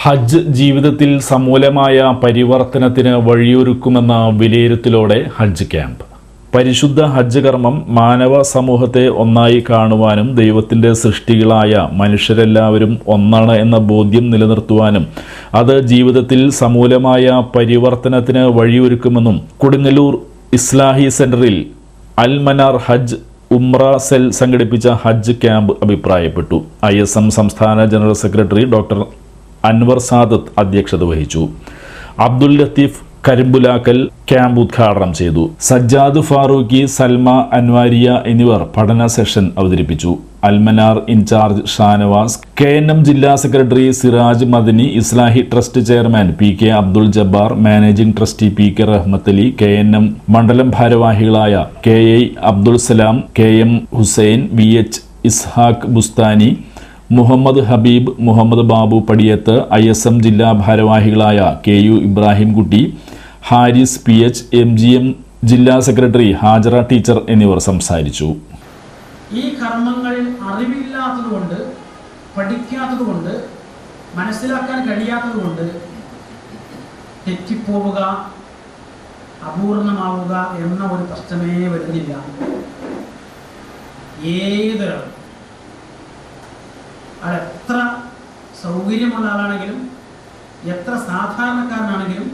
ഹജ്ജ് ജീവിതത്തിൽ സമൂലമായ പരിവർത്തനത്തിന് വഴിയൊരുക്കുമെന്ന വിലയിരുത്തലോടെ ഹജ്ജ് ക്യാമ്പ്. പരിശുദ്ധ ഹജ്ജ് കർമ്മം മാനവ സമൂഹത്തെ ഒന്നായി കാണുവാനും ദൈവത്തിൻ്റെ സൃഷ്ടികളായ മനുഷ്യരെല്ലാവരും ഒന്നാണ് എന്ന ബോധ്യം നിലനിർത്തുവാനും അത് ജീവിതത്തിൽ സമൂലമായ പരിവർത്തനത്തിന് വഴിയൊരുക്കുമെന്നും കൊടുങ്ങല്ലൂർ ഇസ്ലാഹി സെന്ററിൽ അൽ മനാർ ഹജ്ജ് ഉംറ സെൽ സംഘടിപ്പിച്ച ഹജ്ജ് ക്യാമ്പ് അഭിപ്രായപ്പെട്ടു. ISM സംസ്ഥാന general secretary doctor Anwar Sadath അധ്യക്ഷത വഹിച്ചു. അബ്ദുൽ ലത്തീഫ് കരിമ്പുലാക്കൽ ക്യാമ്പ് ഉദ്ഘാടനം ചെയ്തു. സജ്ജാദ് ഫാറൂഖി, സൽമ അൻവാരിയ എന്നിവർ പഠന സെഷൻ അവതരിപ്പിച്ചു. അൽമനാർ ഇൻചാർജ് ഷാനവാസ്, KNM ജില്ലാ secretary Siraj Madani, Islahi trust chairman PK Abdul Jabbar, managing trustee PK Rahmathali, KNM മണ്ഡലം ഭാരവാഹികളായ KI Abdul Salam, KM Hussain, VH Ishaq Bustani, Muhammad Habib, Muhammad Babu Padiyath, ISM ജില്ലാ ഭാരവാഹികളായ KU Ibrahim Kutty, Haris PH, MGM ജില്ലാ സെക്രട്ടറി ഹാജറ ടീച്ചർ എന്നിവർ സംസാരിച്ചു. ഈ കർമ്മങ്ങൾ അറിവില്ലാത്തതുകൊണ്ട്, പഠിക്കാത്തതുകൊണ്ട്, മനസ്സിലാക്കാൻ കഴിയാത്തതുകൊണ്ട് തെറ്റിപ്പോവുക, അപൂർണമാവുക എന്ന ഒരു പ്രശ്നമേ വരുന്നില്ല. ഏതൊരാളും അതെത്ര സൗകര്യമുള്ള ആളാണെങ്കിലും എത്ര സാധാരണക്കാരനാണെങ്കിലും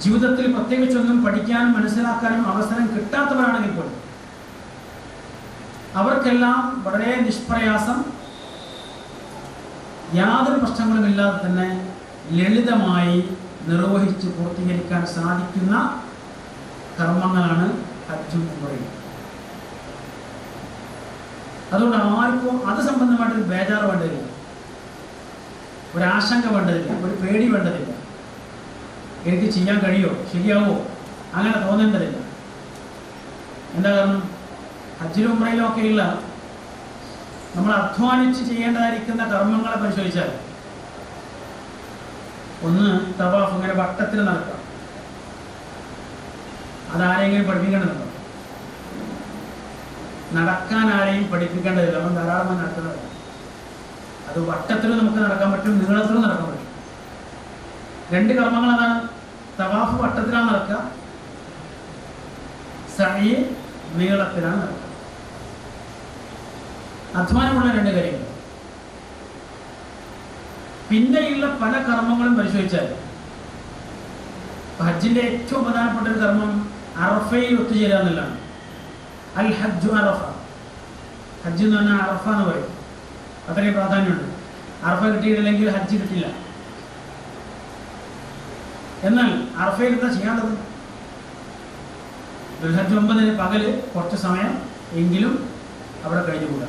ജീവിതത്തിൽ പ്രത്യേകിച്ചൊന്നും പഠിക്കാനും മനസ്സിലാക്കാനും അവസരം കിട്ടാത്തവരാണെങ്കിൽ പോലും അവർക്കെല്ലാം വളരെ നിഷ്പ്രയാസം, യാതൊരു പ്രശ്നങ്ങളുമില്ലാതെ തന്നെ ലളിതമായി നിർവഹിച്ച് പൂർത്തീകരിക്കാൻ സാധിക്കുന്ന കർമ്മങ്ങളാണ് ഹജ്ജും ഉംറയും. അതുകൊണ്ട് ആർക്കും അത് സംബന്ധമായിട്ടൊരു ബേജാറ് വേണ്ടതില്ല, ഒരാശങ്ക വേണ്ടതില്ല, ഒരു പേടി വേണ്ടതില്ല. എനിക്ക് ചെയ്യാൻ കഴിയുമോ, ശരിയാവുമോ, അങ്ങനെ തോന്നേണ്ടതില്ല. എന്താ കാരണം, ഹജ്ജിലും ഉംറയിലും ഒക്കെയുള്ള നമ്മൾ അധ്വാനിച്ച് ചെയ്യേണ്ടതായിരിക്കുന്ന കർമ്മങ്ങളെ പരിശോധിച്ചാൽ, ഒന്ന് തവാഫ് ഇങ്ങനെ വട്ടത്തിൽ നടക്കുക, അതാരെങ്കിലും പഠിപ്പിക്കേണ്ടതുണ്ടോ? നടക്കാൻ ആരെയും പഠിപ്പിക്കേണ്ടതില്ല, നമ്മൾ ധാരാളമായി നടക്കുന്നത്. അത് വട്ടത്തിലും നമുക്ക് നടക്കാൻ പറ്റും, നീളത്തിലും നടക്കാൻ പറ്റും. രണ്ട് കർമ്മങ്ങൾ അതാണ്. തവാഫ് വട്ടത്തിലാണ് നടക്കുക, സഈ നീളത്തിലാണ് നടക്കുക. അധ്വാനമുള്ള രണ്ട് കാര്യങ്ങൾ. പിന്നെയുള്ള പല കർമ്മങ്ങളും പരിശോധിച്ചാൽ ഹജ്ജിന്റെ ഏറ്റവും പ്രധാനപ്പെട്ട ഒരു കർമ്മം അറഫയിൽ ഒത്തുചേരുക എന്നുള്ളതാണ്. അൽ ഹജ്ജു അറഫ. ഹജ്ജ് എന്ന് പറഞ്ഞാൽ അറഫ എന്ന് പറയും. അത്രയും പ്രാധാന്യമുണ്ട്. അറഫ കിട്ടിയിട്ടില്ലെങ്കിൽ ഹജ്ജ് കിട്ടില്ല. എന്നാൽ അറഫയിൽ എന്താ ചെയ്യാത്തത്? ദുൽഹജ്ജ് 9 പകല് കുറച്ച് സമയം എങ്കിലും അവിടെ കഴിഞ്ഞുകൂടാ.